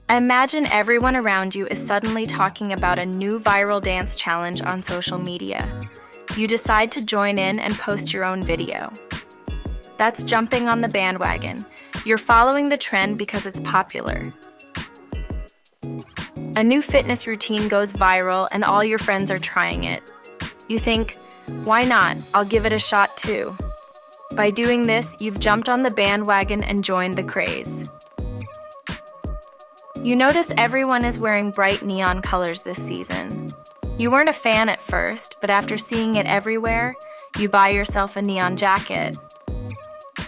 Imagine everyone around you is suddenly talking about a new viral dance challenge on social media. You decide to join in and post your own video. That's jumping on the bandwagon. You're following the trend because it's popular. A new fitness routine goes viral and all your friends are trying it. You think, why not? I'll give it a shot too. By doing this, you've jumped on the bandwagon and joined the craze. You notice everyone is wearing bright neon colors this season. You weren't a fan at first, but after seeing it everywhere, you buy yourself a neon jacket.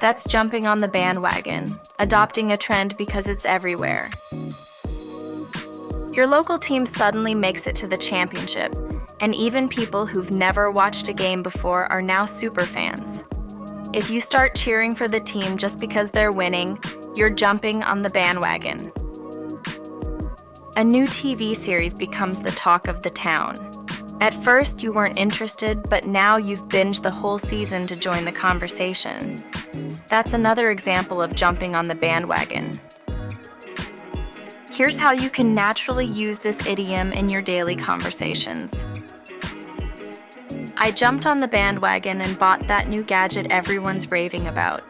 That's jumping on the bandwagon, adopting a trend because it's everywhere. Your local team suddenly makes it to the championship, and even people who've never watched a game before are now super fans. If you start cheering for the team just because they're winning, you're jumping on the bandwagon. A new TV series becomes the talk of the town. At first, you weren't interested, but now you've binged the whole season to join the conversation. That's another example of jumping on the bandwagon. Here's how you can naturally use this idiom in your daily conversations. I jumped on the bandwagon and bought that new gadget everyone's raving about.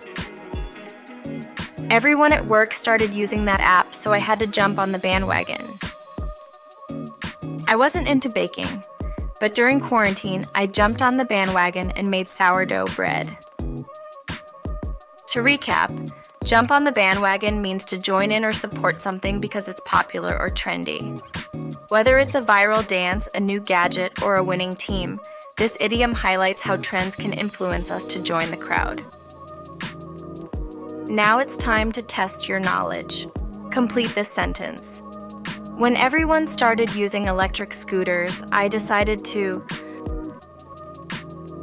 Everyone at work started using that app, so I had to jump on the bandwagon. I wasn't into baking, but during quarantine, I jumped on the bandwagon and made sourdough bread. To recap, jump on the bandwagon means to join in or support something because it's popular or trendy. Whether it's a viral dance, a new gadget, or a winning team, this idiom highlights how trends can influence us to join the crowd. Now it's time to test your knowledge. Complete this sentence. When everyone started using electric scooters, I decided to...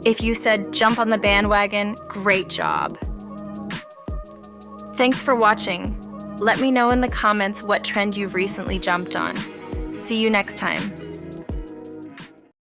If you said jump on the bandwagon, great job. Thanks for watching. Let me know in the comments what trend you've recently jumped on. See you next time.